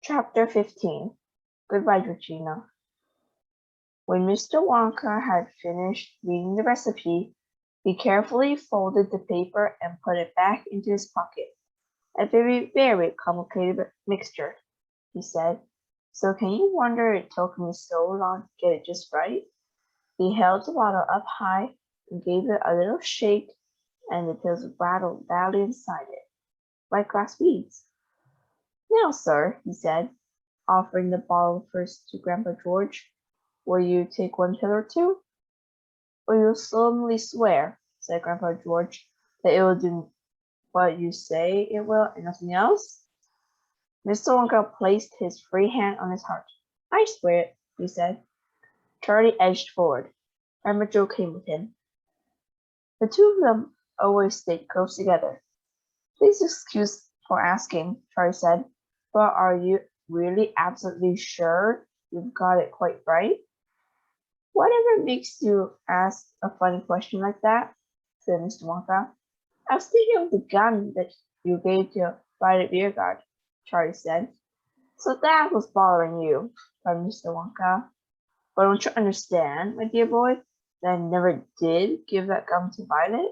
Chapter 15. Goodbye, Georgina. When Mr. Wonka had finished reading the recipe, he carefully folded the paper and put it back into his pocket. A very, very complicated mixture, he said. So can you wonder it took me so long to get it just right? He held the bottle up high and gave it a little shake, and the pills rattled loudly inside it, like glass beads. Now, sir, he said, offering the bottle first to Grandpa George, will you take one pill or two? Will you solemnly swear, said Grandpa George, that it will do what you say it will and nothing else? Mr. Wonka placed his free hand on his heart. I swear it, he said. Charlie edged forward. Grandpa Joe came with him. The two of them always stayed close together. Please excuse for asking, Charlie said, but are you really absolutely sure you've got it quite right? Whatever makes you ask a funny question like that? Said Mr. Wonka. I was thinking of the gun that you gave to Violet Beauregard, Charlie said. So that was bothering you, cried Mr. Wonka. But don't you understand, my dear boy, that I never did give that gun to Violet?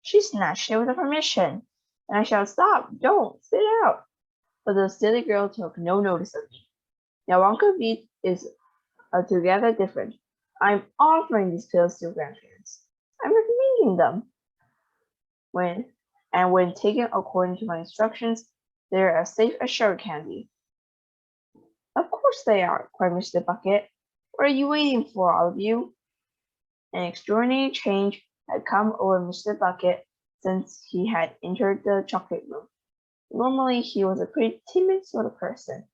She snatched it with her permission, and I shouted, Stop, don't, spit it out. But the silly girl took no notice of me. Now Wonka Beat is altogether different. I'm offering these pills to grandparents. I'm recommending them. When taken according to my instructions, they're as safe as sugar candy. Of course they are, cried Mr. Bucket. What are you waiting for, all of you? An extraordinary change had come over Mr. Bucket since he had entered the chocolate room. Normally, he was a pretty timid sort of person,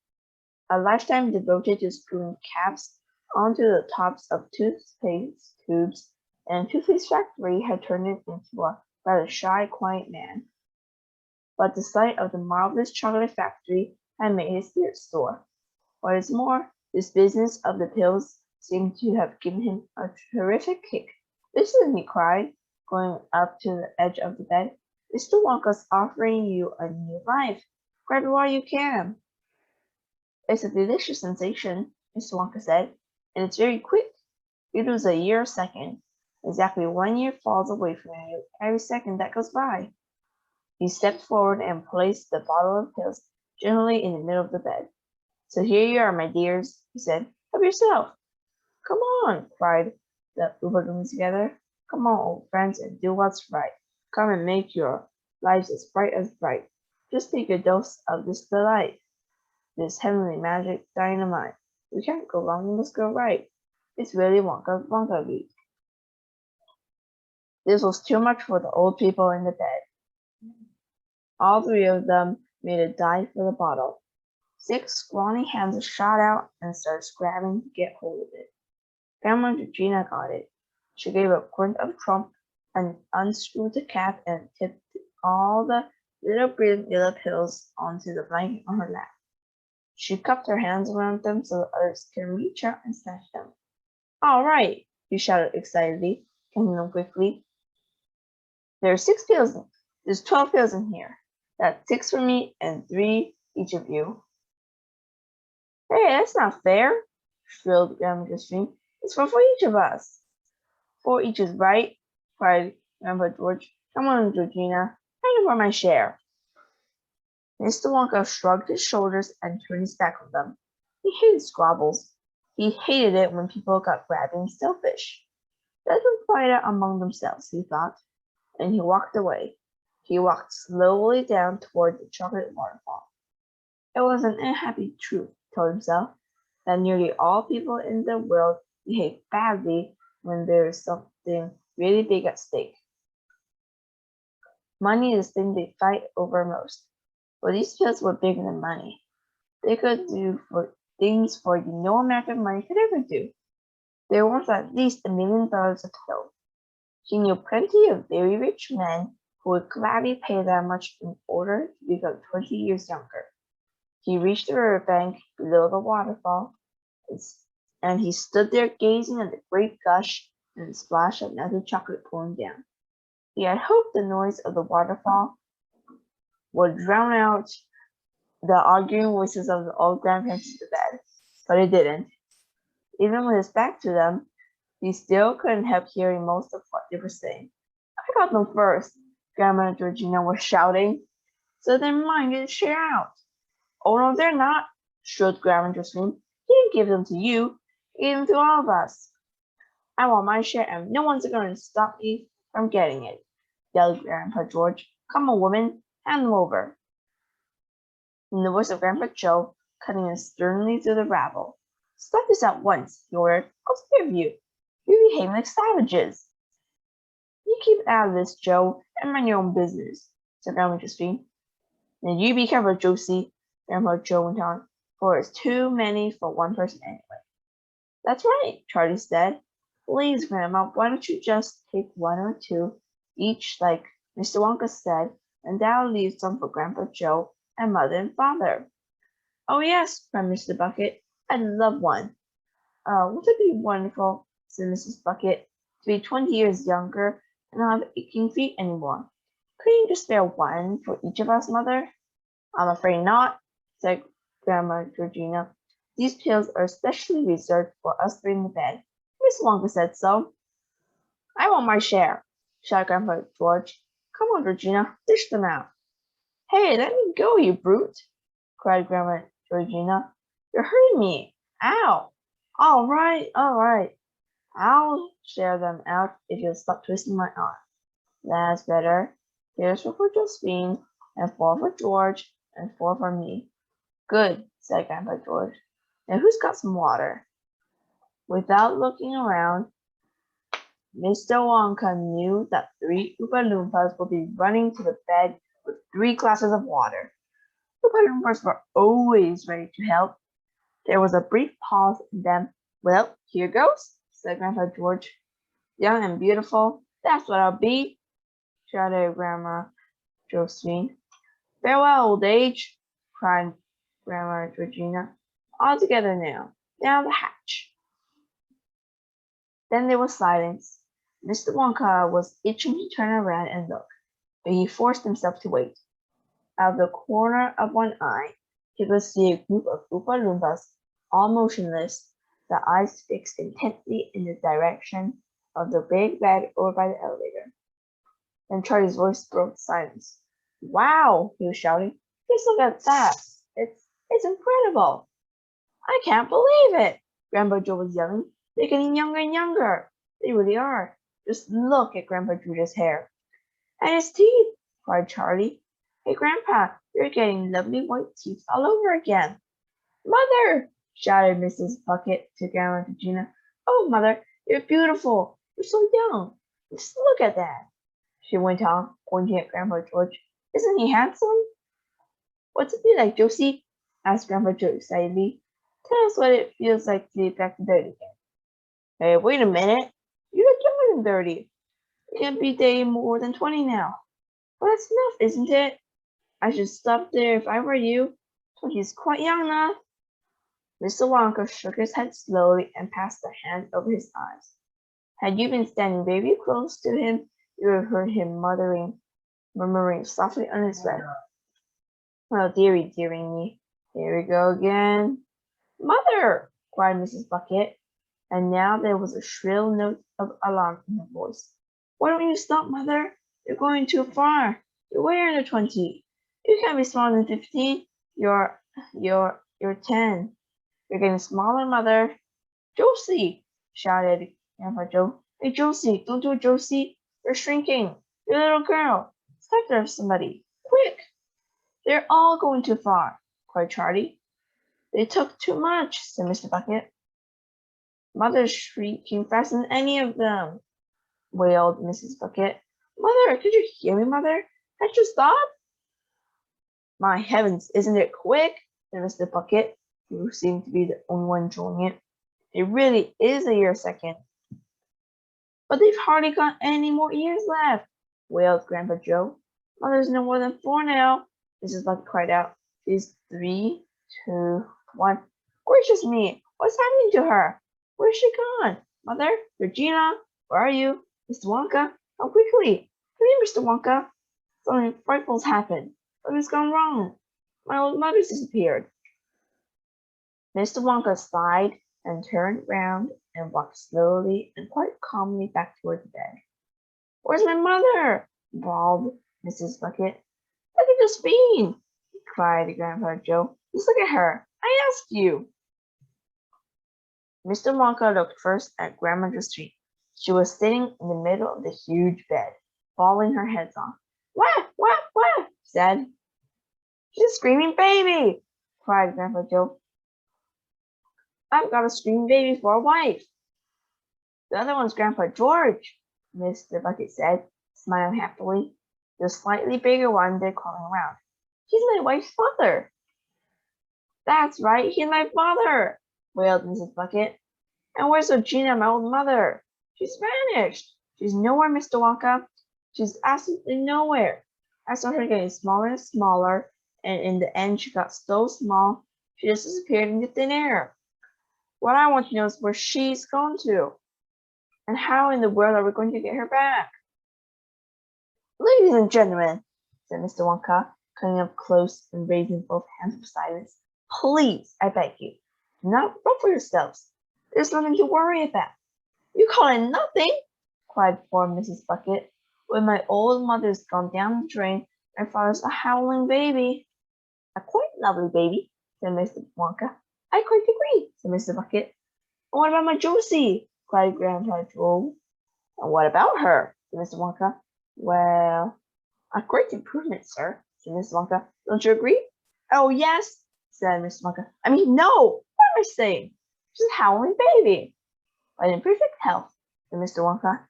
a lifetime devoted to screwing caps onto the tops of toothpaste tubes, and Toothpaste Factory had turned him into a rather shy, quiet man. But the sight of the marvelous chocolate factory had made his spirits soar. What is more, this business of the pills seemed to have given him a terrific kick. Listen, he cried, going up to the edge of the bed. Mr. Wonka's offering you a new life. Grab it while you can. It's a delicious sensation, Mr. Wonka said, and it's very quick. You lose a year a second. Exactly 1 year falls away from you every second that goes by. He stepped forward and placed the bottle of pills gently in the middle of the bed. So here you are, my dears, he said. Help yourself. Come on, cried the Uberlings together. Come on, old friends, and do what's right. Come and make your lives as bright. Just take a dose of this delight, this heavenly magic dynamite. You can't go wrong, you must go right. It's really Wonka Beat. This was too much for the old people in the bed. All three of them made a dive for the bottle. 6 scrawny hands shot out and started scrabbling to get hold of it. Grandma Georgina got it. She gave a grunt of trump and unscrewed the cap and tipped all the little brilliant yellow pills onto the blanket on her lap. She cupped her hands around them so the others could reach out and snatch them. All right, she shouted excitedly, counting them quickly. There are 6 pills. There's 12 pills in here. That's 6 for me and 3 each of you. Hey, that's not fair, shrilled Grandma Josephine. It's for each of us. 4 each is right, cried Grandpa George. Come on, Georgina. I know for my share. Mr. Wonka shrugged his shoulders and turned his back on them. He hated squabbles. He hated it when people got grabby and selfish. Let them fight it among themselves, he thought, and he walked away. He walked slowly down toward the chocolate waterfall. It was an unhappy truth, he told himself, that nearly all people in the world behave badly when there is something really big at stake. Money is the thing they fight over most. But these pills were bigger than money. They could do things for you no amount of money could ever do. They were worth at least $1 million a pill. He knew plenty of very rich men who would gladly pay that much in order to become 20 years younger. He reached the riverbank below the waterfall, and he stood there gazing at the great gush and the splash of melted chocolate pouring down. He had hoped the noise of the waterfall would drown out the arguing voices of the old grandparents to the bed, but it didn't. Even with his back to them, he still couldn't help hearing most of what they were saying. I got them first, Grandma and Georgina were shouting. So they're mine, get share out. Oh no, they're not, shrilled Grandma Josephine. He didn't give them to you, he gave them to all of us. I want my share and no one's going to stop me from getting it, yelled Grandpa George. Come on, woman, hand them over. In the voice of Grandpa Joe, cutting in sternly through the rabble. Stop this at once, he ordered. I'll serve you. You're behaving like savages. You keep out of this, Joe, and mind your own business, said Grandma Josephine. Then you be careful, Josie, Grandpa Joe went on, for it's too many for one person anyway. That's right, Charlie said. Please, Grandma, why don't you just take one or two each, like Mr. Wonka said, and that'll leave some for Grandpa Joe and Mother and Father. Oh yes, cried Mr. Bucket. I'd love one. Wouldn't it be wonderful, said Mrs. Bucket, to be 20 years younger and not have aching feet anymore? Couldn't you just spare one for each of us, Mother? I'm afraid not, said Grandma Georgina. These pills are especially reserved for us three in the bed. Miss Wonka said so. I want my share, shouted Grandpa George. Come on, Georgina, dish them out. Hey, let me go, you brute, cried Grandma Georgina. You're hurting me. Ow. All right. I'll share them out if you'll stop twisting my arm. That's better. Here's four for Josephine, and 4 for George, and 4 for me. Good, said Grandpa George. Now who's got some water? Without looking around, Mr. Wonka knew that 3 Oompa Loompas would be running to the bed with 3 glasses of water. Oompa Loompas were always ready to help. There was a brief pause, and then, well, here goes, said Grandpa George. Young and beautiful, that's what I'll be, shouted Grandma Josephine. Farewell, old age, cried Grandma Georgina. All together now, down the hatch. Then there was silence. Mr. Wonka was itching to turn around and look, but he forced himself to wait. Out of the corner of one eye, he could see a group of Oompa Loompas, all motionless, their eyes fixed intently in the direction of the big bed over by the elevator. Then Charlie's voice broke silence. Wow, he was shouting. Just look at that. It's incredible. I can't believe it, Grandpa Joe was yelling. They're getting younger and younger. They really are. Just look at Grandpa George's hair. And his teeth, cried Charlie. Hey, Grandpa, you're getting lovely white teeth all over again. Mother, shouted Mrs. Bucket to Grandma Georgina. Oh, Mother, you're beautiful. You're so young. Just look at that, she went on, pointing at Grandpa George. Isn't he handsome? What's it be like, Josie? Asked Grandpa Joe excitedly. Tell us what it feels like to be back to 30 again. Hey, wait a minute. You look younger than 30. You can't be dating more than 20 now. Well, that's enough, isn't it? I should stop there if I were you. 20 is quite young enough. Mr. Wonka shook his head slowly and passed a hand over his eyes. Had you been standing very close to him, you would have heard him murmuring softly under his breath. Oh, dearie me, here we go again. Mother, cried Mrs. Bucket, and now there was a shrill note of alarm in her voice. Why don't you stop, Mother? You're going too far. You're way under 20. You can't be smaller than 15. You're 10. You're getting smaller, Mother. Josie, shouted Grandpa Joe. Hey, Josie, don't do it, Josie. You're shrinking. You're a little girl. Stop there, somebody. Quick. They're all going too far, cried Charlie. They took too much, said Mr. Bucket. Mother's shrieking faster than any of them, wailed Mrs. Bucket. Mother, could you hear me, Mother? Can't you stop? My heavens, isn't it quick? Said Mr. Bucket, who seemed to be the only one enjoying it. It really is a year a second. But they've hardly got any more years left, wailed Grandpa Joe. Mother's no more than 4 now, Mrs. Bucket cried out. She's 3, 2, 1. Gracious me, what's happening to her? Where's she gone? Mother, Regina, where are you? Mr. Wonka, come quickly. Come here, Mr. Wonka. Something frightful's happened. Something's gone wrong. My old mother's disappeared. Mr. Wonka sighed and turned round and walked slowly and quite calmly back toward the bed. Where's my mother? Bawled Mrs. Bucket. Look at Josephine, cried Grandpa Joe. Just look at her. I asked you. Mr. Wonka looked first at Grandma Josephine. She was sitting in the middle of the huge bed, bawling her head off. Wah, wah, wah, she said. She's a screaming baby, cried Grandpa Joe. I've got a screaming baby for a wife. The other one's Grandpa George, Mr. Bucket said, smiling happily. The slightly bigger one they're calling around. He's my wife's father. That's right, he's my father, wailed Mrs. Bucket. And where's Regina, my old mother? She's vanished. She's nowhere, Mr. Wonka. She's absolutely nowhere. I saw her getting smaller and smaller, and in the end she got so small she just disappeared into thin air. What I want to know is where she's gone to, and how in the world are we going to get her back? Ladies and gentlemen, said Mr. Wonka, coming up close and raising both hands for silence, please, I beg you, do not ruffle yourselves. There's nothing to worry about. You call it nothing, cried poor Mrs. Bucket. When my old mother's gone down the drain, my father's a howling baby. A quite lovely baby, said Mr. Wonka. I quite agree, said Mr. Bucket. And what about my Josie? Cried Grandpa Joe. And what about her? Said Mr. Wonka. Well, a great improvement, sir, said Mr. Wonka. Don't you agree? Oh, yes, said Mr. Wonka. I mean, no, what am I saying? She's a howling baby. But in perfect health, said Mr. Wonka.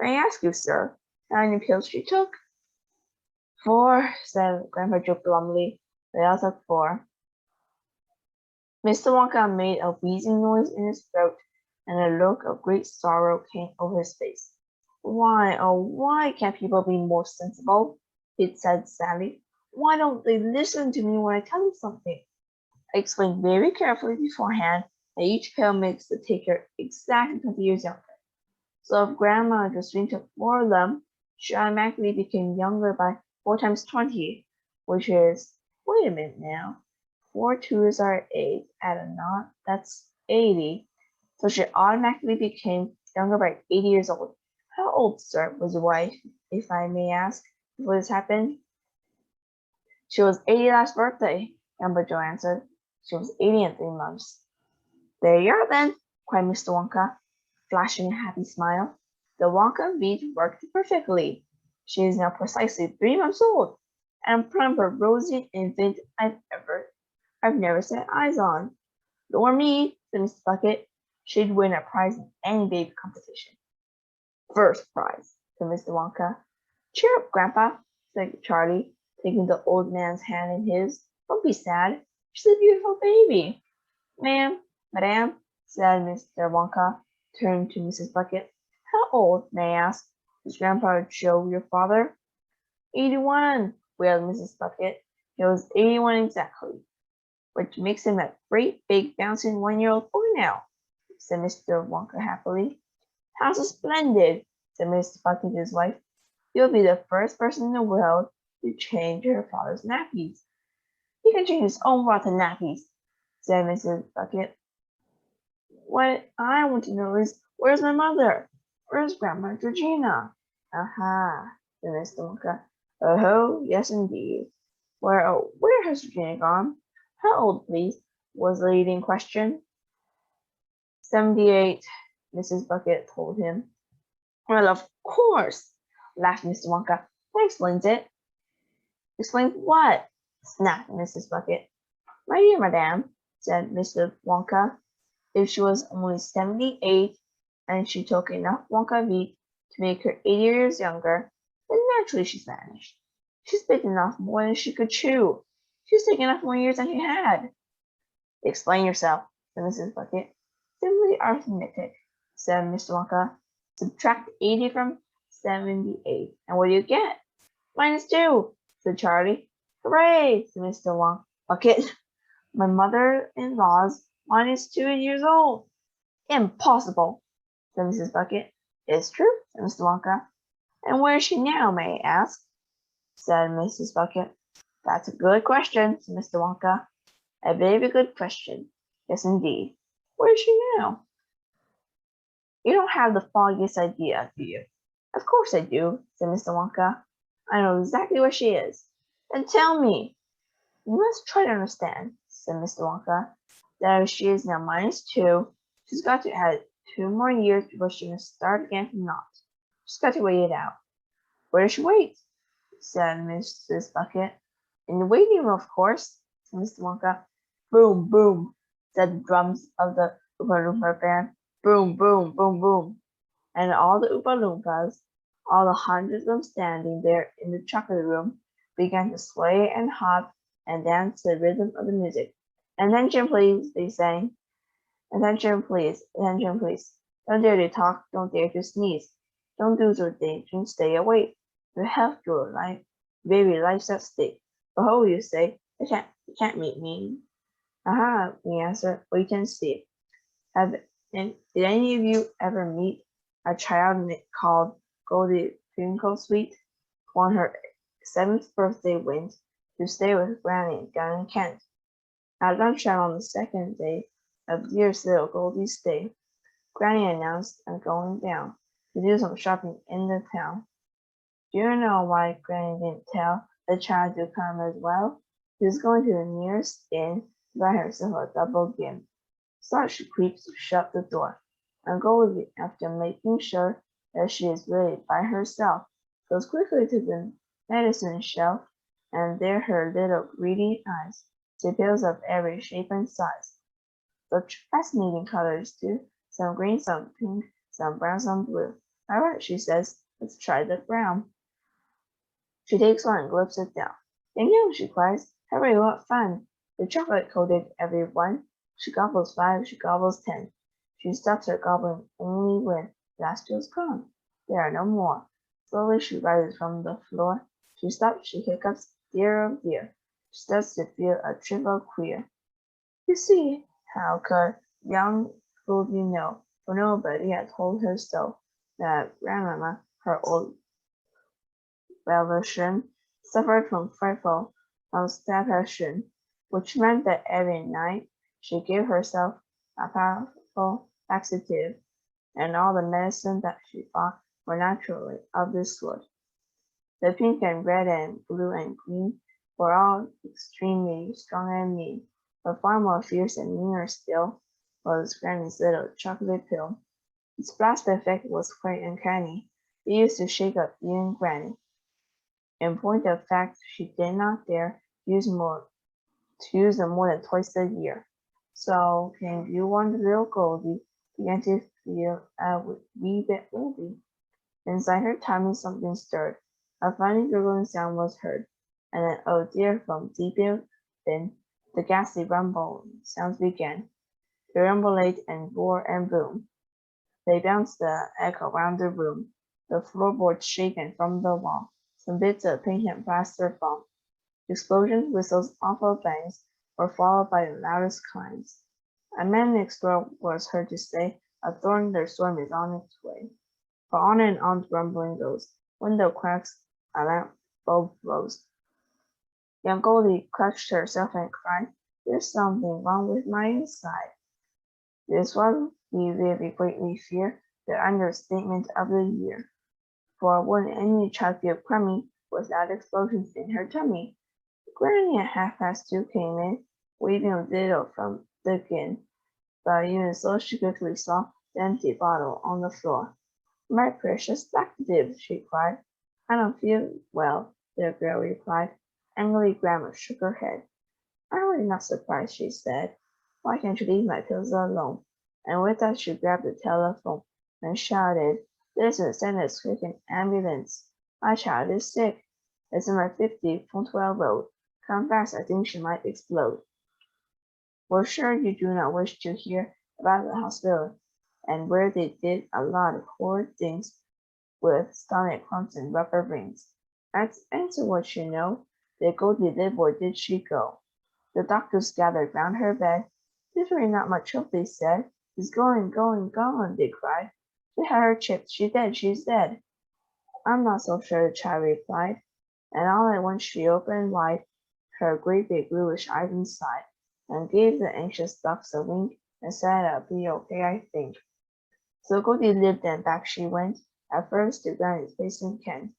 May I ask you, sir, how many pills she took? 4, said Grandpa Joe glumly. They all took 4. Mr. Wonka made a wheezing noise in his throat, and a look of great sorrow came over his face. Why, oh, why can't people be more sensible? He said sadly. Why don't they listen to me when I tell them something? I explained very carefully beforehand that each pill makes the taker exactly 20 years younger. So if Grandma Josephine took 4 of them, she automatically became younger by 4 times 20, which is, wait a minute now, 4 2s are 8, add a knot, that's 80. So she automatically became younger by 80 years old. How old, sir, was your wife, if I may ask, before this happened? She was 80 last birthday, Grandpa Joe answered. She was 80 in 3 months. There you are then, cried Mr. Wonka, flashing a happy smile. The Wonka bead worked perfectly. She is now precisely 3 months old, and plumper, rosy infant I've never set eyes on. Nor me, said Mrs. Bucket. She'd win a prize in any baby competition. First prize, said Mr. Wonka. Cheer up, Grandpa, said Charlie, taking the old man's hand in his. Don't be sad. She's a beautiful baby. Ma'am, Madame, said Mr. Wonka, turning to Mrs. Bucket. How old, may I ask, is Grandpa Joe your father? 81, wailed Mrs. Bucket. He was 81 exactly, which makes him a great big bouncing 1-year-old boy now, said Mr. Wonka happily. How splendid, said Mrs. Bucket to his wife. You'll be the first person in the world to change her father's nappies. He can change his own rotten nappies, said Mrs. Bucket. What I want to know is, where's my mother? Where's Grandma Georgina? Aha, said Mr. Wonka. Oh, yes indeed. Where has Georgina gone? How old, please? Was the leading question. 78, Mrs. Bucket told him. Well, of course, laughed Mr. Wonka. That explains it. Explains what? Snapped Mrs. Bucket. My dear madame, said Mr. Wonka, if she was only 78 and she took enough Wonka wheat to make her 80 years younger, then naturally she's vanished. She's bitten off more than she could chew. She's taken off more years than she had. Explain yourself, said Mrs. Bucket. Simply arithmetic, said Mr. Wonka. Subtract 80 from 78, and what do you get? -2, said Charlie. Hooray, said Mr. Bucket. My mother-in-law's -2 years old. Impossible, said Mrs. Bucket. It's true, said Mr. Wonka. And where is she now, may I ask? Said Mrs. Bucket. That's a good question, said Mr. Wonka. A very good question. Yes, indeed. Where is she now? You don't have the foggiest idea, do you? Of course I do, said Mr. Wonka. I know exactly where she is. Then tell me. You must try to understand, said Mr. Wonka, that if she is now -2, she's got to add 2 more years before she can start again from naught. She's got to wait it out. Where does she wait? Said Mrs. Bucket. In the waiting room, of course, said Mr. Wonka. Boom, boom, said the drums of the Oompa Loompa band. Boom, boom, boom, boom. And all the Oompa Loompas, all the hundreds of them standing there in the chocolate room, began to sway and hop and dance to the rhythm of the music. Attention, please, they sang. Attention, please, attention, please. Don't dare to talk, don't dare to sneeze. Don't do those things, don't stay awake. You have your life, very life's at stake. But how will you say? You can't meet me. Aha, we answered, wait and see. Did any of you ever meet a child called Goldie Twinkleweet? On her 7th birthday went to stay with Granny down in Kent. At lunchtime on the 2nd day of dearest little Goldie's stay, Granny announced I'm going down to do some shopping in the town. Do you know why Granny didn't tell the child to come as well? She was going to the nearest inn to buy herself a double gimp. So she creeps to shut the door, and Goldie, after making sure that she is really by herself, goes quickly to the medicine shelf, and there her little greedy eyes see pills of every shape and size. Such fascinating colors too, some green, some pink, some brown, some blue. All right, she says, let's try the brown. She takes one and gulps it down. Yum yum, she cries. Hurry, what fun! The chocolate coated every one. She gobbles 5, she gobbles 10. She stops her gobbling only when the last pill's gone. There are no more. Slowly she rises from the floor. She stops, she hiccups, dear oh dear. She starts to feel a trifle queer. You see, how could young Goldie know, for nobody had told her so, that Grandmama, her old relation, suffered from frightful constipation, which meant that every night she gave herself a powerful laxative, and all the medicine that she thought were naturally of this sort. The pink and red and blue and green were all extremely strong and mean, but far more fierce and meaner still was Granny's little chocolate pill. Its blast effect was quite uncanny. It used to shake up even Granny. In point of fact, she did not dare use them more than twice a year. So can you wonder little Goldie began to feel a wee bit woolly. Inside her tummy something stirred. A funny gurgling sound was heard, and then, oh dear, from deep within, the ghastly rumble sounds began. They rumbled and roar and boom. They bounced the echo round the room, the floorboards shaken from the wall, some bits of paint and plaster fall. Explosions, whistles, awful bangs were followed by the loudest kinds. A man next door was heard to say, a thunderstorm is on its way. For on and on the rumbling goes, window cracks, a lamp bulb blows. Young Goldie clutched herself and cried, there's something wrong with my inside. This was, we very greatly fear, the understatement of the year. For wouldn't any child feel crummy without explosions in her tummy? Granny at 2:30 came in, waving a little from the inn, but even so she quickly saw the empty bottle on the floor. My precious laxative, she cried. I don't feel well, the girl replied. Angrily, Grandma shook her head. I'm really not surprised, she said. Why can't you leave my pills alone? And with that she grabbed the telephone and shouted, listen, send a stricken ambulance. My child is sick. It's in my 50 Fontwell Road. Come fast, I think she might explode. We're sure you do not wish to hear about the hospital and where they did a lot of horrid things with stomach clumps and rubber rings. Answer what you know. There Goldie did, where did she go? The doctors gathered round her bed. There's really not much hope, they said. She's going, they cried. They had her chipped. She's dead. I'm not so sure, the child replied. And all at once she opened wide her great big bluish eyes inside, and gave the anxious ducks a wink and said it'll be okay, I think. So Goldie lived and back she went, at first to Granny's place in Kent.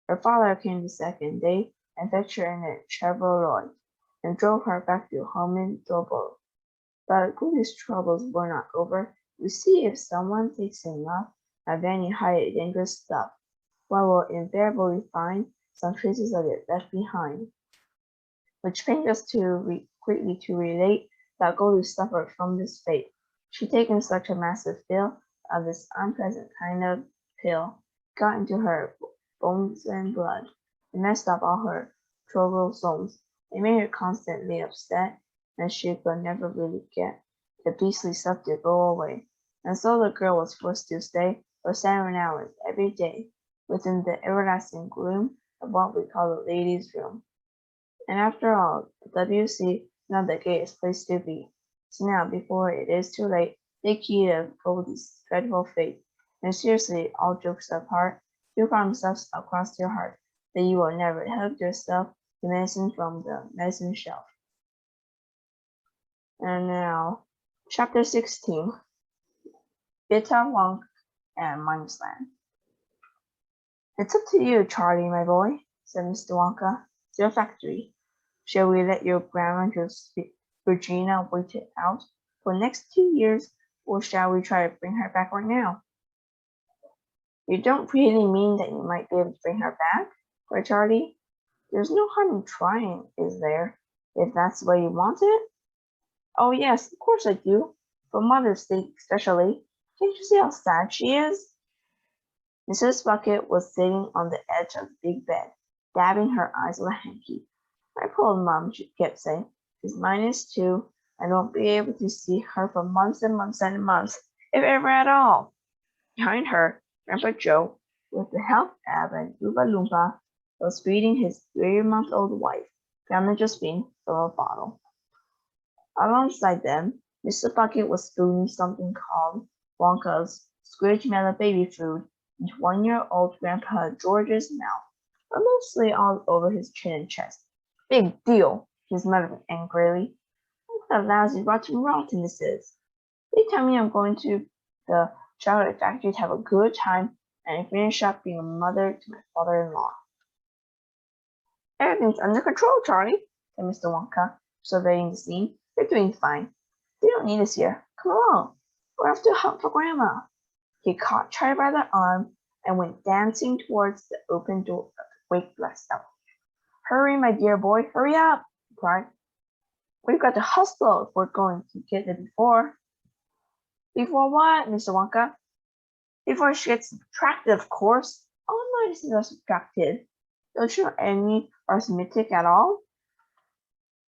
Her father came the second day and fetched her in a Chevrolet and drove her back to home in Dublin. But Goldie's troubles were not over. You see, if someone takes enough of any highly dangerous stuff, one will invariably find some traces of it left behind. Which brings us quickly to relate that Goldie suffered from this fate. She'd taken such a massive fill of this unpleasant kind of pill, got into her bones and blood, and messed up all her chromosomes. It made her constantly upset, and she could never really get the beastly stuff to go away. And so the girl was forced to stay for 7 hours every day within the everlasting gloom of what we call the ladies' room. And after all, WC is not the gayest place to be. So now, before it is too late, take heed of Goldie's dreadful fate, and seriously, all jokes apart, do promise across your heart that you will never help yourself to medicine from the medicine shelf. And now, Chapter 16, Bitter Wonk and Mindsland. It's up to you, Charlie, my boy, said Mr. Wonka. It's your factory. Shall we let your grandma Regina wait it out for the next 2 years, or shall we try to bring her back right now? You don't really mean that you might be able to bring her back? Cried Charlie. There's no harm in trying, is there, if that's the way you want it? Oh yes, of course I do, for Mother's sake especially. Can't you see how sad she is? Mrs. Bucket was sitting on the edge of the big bed, dabbing her eyes with a hanky. My poor mum, she kept saying, she's -2, and won't be able to see her for months and months and months, if ever at all. Behind her, Grandpa Joe, with the help of an Oompa Loompa, was feeding his 3-month-old wife, Grandma Josephine, from a bottle. Alongside them, Mr. Bucket was spooning something called Wonka's Squidge baby food into 1-year-old Grandpa George's mouth, but mostly all over his chin and chest. Big deal, his mother angrily. What a lousy rotten this is. They tell me I'm going to the chocolate factory to have a good time and finish up being a mother to my father-in-law. Everything's under control, Charlie, said Mr. Wonka, surveying the scene. They're doing fine. They don't need us here. Come along. We're off to hunt for Grandma. He caught Charlie by the arm and went dancing towards the open door of the Wake Blessed Elf. Hurry, my dear boy, hurry up, he cried. We've got to hustle if we're going to get it before. Before what, Mr. Wonka? Before she gets subtracted, of course. All medicines are subtracted. Don't you know any arithmetic at all?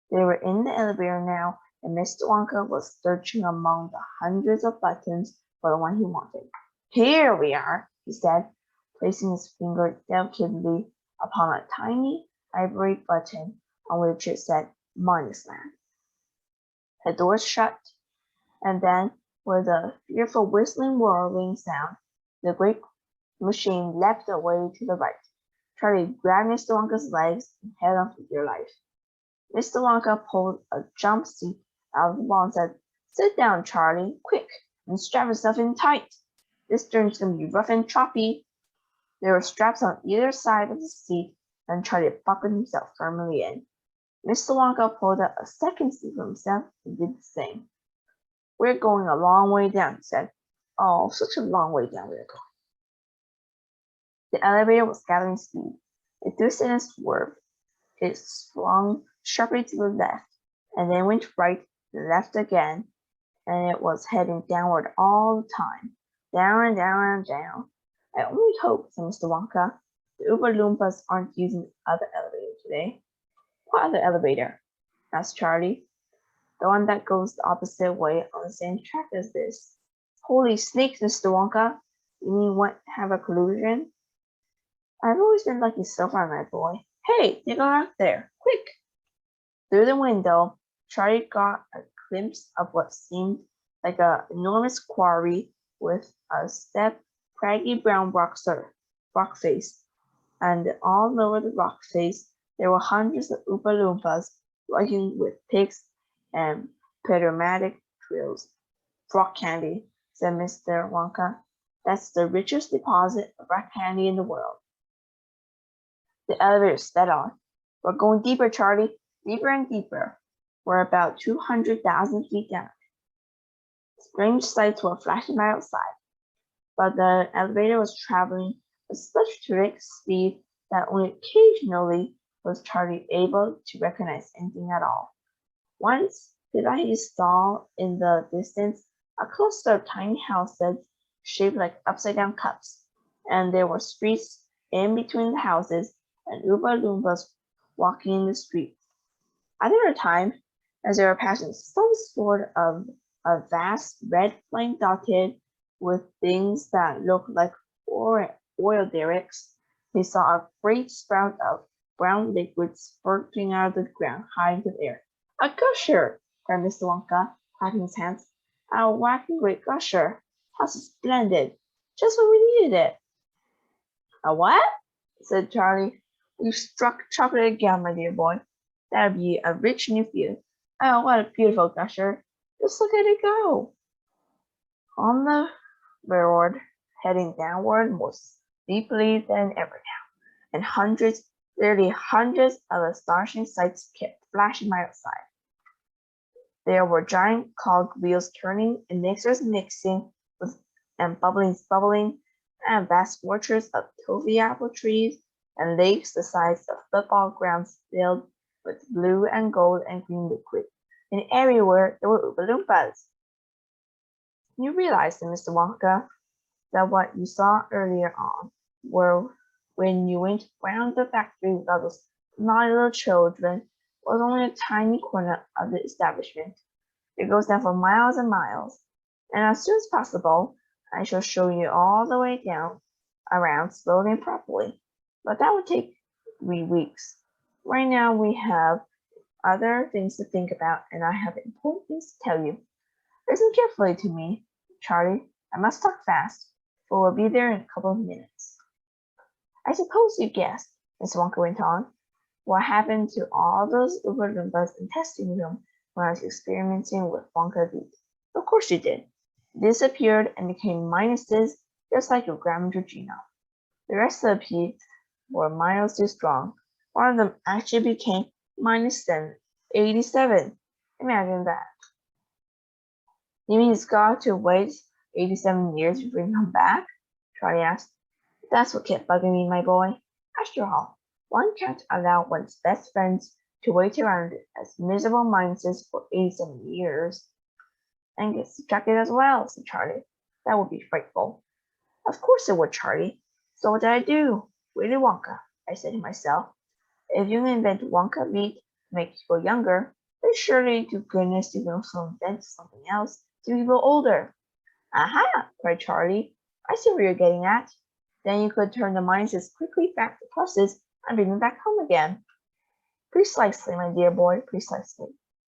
They were in the elevator now, and Mr. Wonka was searching among the hundreds of buttons for the one he wanted. Here we are, he said, placing his finger delicately upon a tiny ivory button on which it said Mindsland. The doors shut, and then, with a fearful whistling whirling sound, the great machine leapt away to the right. Charlie grabbed Mr. Wonka's legs and held on for dear life. Mr. Wonka pulled a jump seat out of the wall and said, Sit down, Charlie, quick, and strap yourself in tight. This journey's going to be rough and choppy. There were straps on either side of the seat, and Charlie buckled himself firmly in. Mr. Wonka pulled out a second seat for himself and did the same. We're going a long way down, he said. Oh, such a long way down we're going. The elevator was gathering speed. It twisted and swerved. It swung sharply to the left, and then went right and left again, and it was heading downward all the time. Down and down and down. I only hope, said Mr. Wonka, the Oompa Loompas aren't using the other elevator today. What other elevator? Asked Charlie. The one that goes the opposite way on the same track as this. Holy snakes, Mr. Wonka. You mean what, have a collision? I've always been lucky so far, my boy. Hey, take a look there, quick! Through the window, Charlie got a glimpse of what seemed like an enormous quarry with a steep, craggy brown rock face, and all over the rock face there were hundreds of Oompa Loompas working with pigs and pneumatic drills. Rock candy, said Mr. Wonka. That's the richest deposit of rock candy in the world. The elevator sped on. We're going deeper, Charlie, deeper and deeper. We're about 200,000 feet down. Strange sights were flashing by outside, but the elevator was traveling with such terrific speed that only occasionally was Charlie able to recognize anything at all. Once, he saw in the distance a cluster of tiny houses shaped like upside-down cups, and there were streets in between the houses and Oompa Loompas walking in the streets. At another time, as they were passing some sort of a vast red flame dotted with things that looked like oil derricks, they saw a great sprout of brown liquid spurting out of the ground high into the air. A gusher! Cried Mr. Wonka, clapping his hands. A whacking great gusher! How splendid! Just when we needed it. A what? Said Charlie. You've struck chocolate again, my dear boy. That'll be a rich new field. Oh, what a beautiful gusher. Just look at it go. On the railroad, heading downward more steeply than ever now, and literally hundreds of astonishing sights kept flashing by outside. There were giant cog wheels turning, and mixers mixing, and bubbling, and vast orchards of toffee apple trees, and lakes the size of football grounds filled with blue and gold and green liquid. And everywhere there were Oompa Loompas. You realized, Mr. Wonka, that what you saw earlier on were when you went round the factory with all those naughty little children was only a tiny corner of the establishment. It goes down for miles and miles, and as soon as possible, I shall show you all the way down, around slowly and properly. But that would take 3 weeks. Right now we have other things to think about, and I have important things to tell you. Listen carefully to me, Charlie. I must talk fast, for we'll be there in a couple of minutes. I suppose you guessed, Miss Wonka went on, what happened to all those Oompa Loompas in testing room when I was experimenting with Wonka Beat. Of course you did. They disappeared and became minuses, just like your Grandma Georgina. The rest of the peaks were miles too strong. One of them actually became minus 87. Imagine that. You mean it's got to wait 87 years before you come back? Charlie asked. That's what kept bugging me, my boy. After all, one can't allow one's best friends to wait around as miserable minuses for 87 years. And get subtracted as well, said Charlie. That would be frightful. Of course it would, Charlie. So what did I do? Willy Wonka, I said to myself. If you invent Wonka meat to make people younger, then surely to goodness you can also invent something else to make people older. Aha, cried Charlie. I see where you're getting at. Then you could turn the minuses quickly back to pluses and bring them back home again. Precisely, my dear boy, precisely.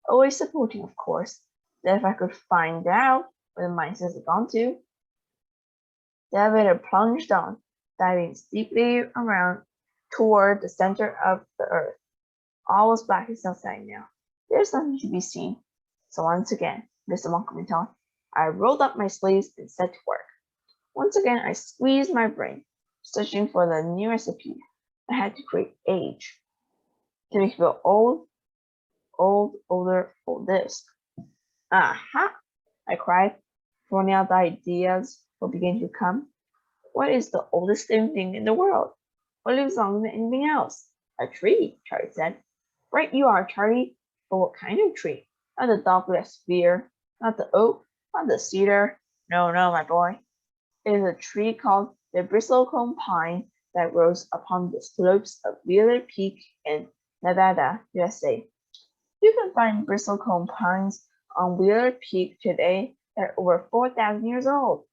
Always supporting, of course, that if I could find out where the minuses had gone to. The elevator plunged on, diving steeply around toward the center of the earth. All was blackness outside now. There's nothing to be seen. So once again, Mr. Wonka went on, I rolled up my sleeves and set to work. Once again, I squeezed my brain, searching for the new recipe. I had to create age, to make people older, oldest. Aha! I cried, throwing out the ideas were beginning to come. What is the oldest living thing in the world? What lives longer than anything else? A tree, Charlie said. Right you are, Charlie. But what kind of tree? Not the dogwood sphere, not the oak, not the cedar. No, my boy. It is a tree called the bristlecone pine that grows upon the slopes of Wheeler Peak in Nevada, USA. You can find bristlecone pines on Wheeler Peak today that are over 4,000 years old.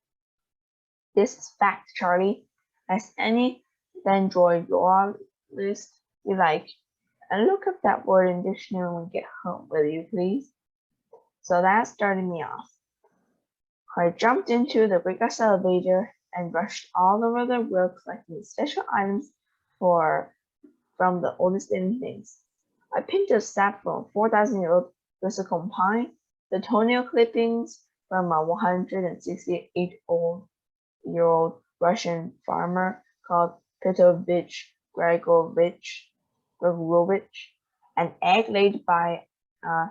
This is fact, Charlie. Ask any dendrologist you like, and look up that word in the dictionary when we get home, will you please? So that started me off. I jumped into the Great Gas elevator and rushed all over the world collecting special items from the oldest living things. A pinch of sap from 4,000-year-old Versicum pine, the toenail clippings from a 168-year-old Russian farmer called Petrovich Grigorovich, an egg laid by a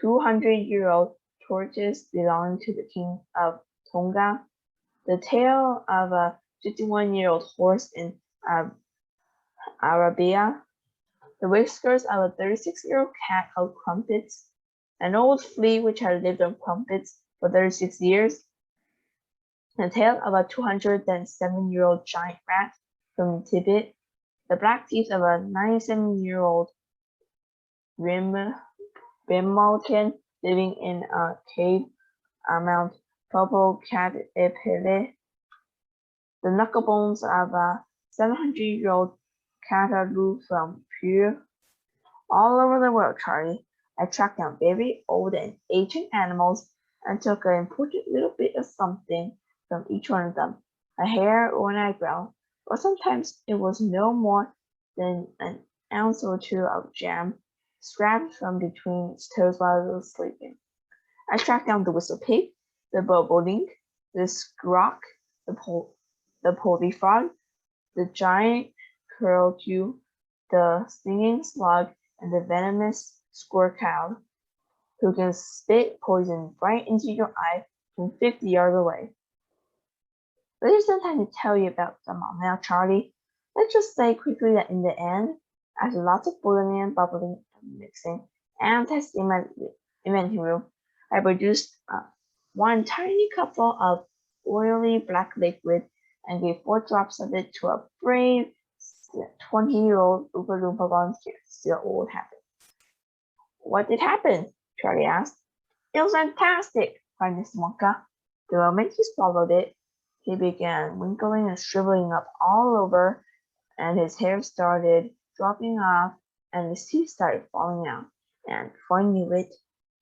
200-year-old tortoise belonging to the king of Tonga, the tail of a 51-year-old horse in Arabia, the whiskers of a 36-year-old cat called Crumpets, an old flea which had lived on crumpets for 36 years, the tail of a 207-year-old giant rat from Tibet, the black teeth of a 97-year-old Grimalkin living in a cave on Mount Popocatépetl, the knuckle bones of a 700-year-old Cataloo from Peru. All over the world, Charlie, I tracked down very old and ancient animals and took an important little bit of something from each one of them, a hair or an eyebrow, or sometimes it was no more than an ounce or two of jam scrapped from between its toes while it was sleeping. I tracked down the whistle pig, the bobolink, the scrock, the poultry frog, the giant curlew, the stinging slug, and the venomous squirrel, who can spit poison right into your eye from 50 yards away. But there's no time to tell you about them all now, Charlie. Let's just say quickly that in the end, after lots of boiling and bubbling and mixing and testing in my inventing room, I produced one tiny cupful of oily black liquid and gave 4 drops of it to a brave 20-year-old Oompa Loompa volunteer to see what would happen. What did happen? Charlie asked. It was fantastic, cried Mr. Wonka. The moment he swallowed it, he began wrinkling and shriveling up all over, and his hair started dropping off, and his teeth started falling out. And before he knew it,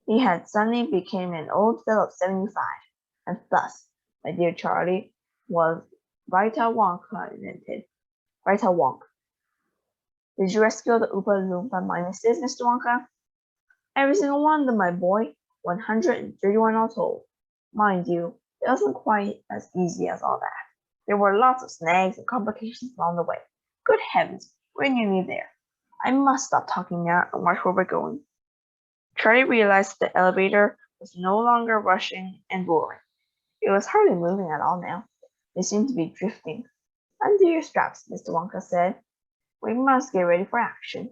he had suddenly become an old fellow of 75. And thus, my dear Charlie, was Vita Wonka invented. Vita Wonk. Did you rescue the Oompa Loompa minuses, Mr. Wonka? Every single one of them, my boy. 131 all told. Mind you, it wasn't quite as easy as all that. There were lots of snags and complications along the way. Good heavens, we're nearly there. I must stop talking now and watch where we're going. Charlie realized that the elevator was no longer rushing and roaring. It was hardly moving at all now. It seemed to be drifting. Undo your straps, Mr. Wonka said. We must get ready for action.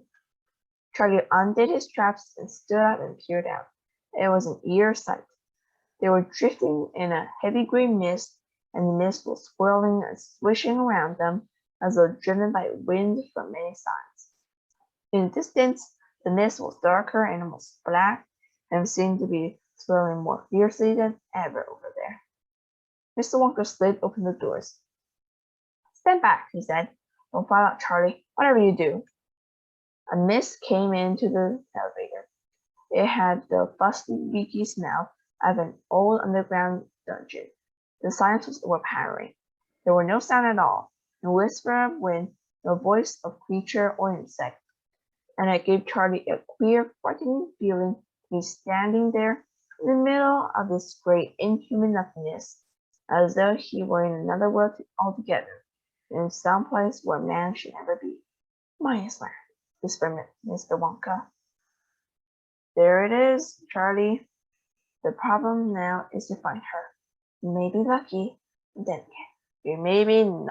Charlie undid his straps and stood up and peered out. It was an eerie sight. They were drifting in a heavy gray mist, and the mist was swirling and swishing around them as though driven by wind from many sides. In the distance, the mist was darker and almost black, and seemed to be swirling more fiercely than ever over there. Mr. Wonka slid open the doors. Stand back, he said. Don't fall out, Charlie, whatever you do. A mist came into the elevator. It had the fusty, leaky smell of an old underground dungeon. The silence was overpowering. There were no sound at all, no whisper of wind, no voice of creature or insect. And it gave Charlie a queer, frightening feeling to be standing there in the middle of this great inhuman nothingness, as though he were in another world altogether, in some place where man should never be. Maya's land, whispered Mr. Wonka. There it is, Charlie. The problem now is to find her. You may be lucky, then again, you may be not.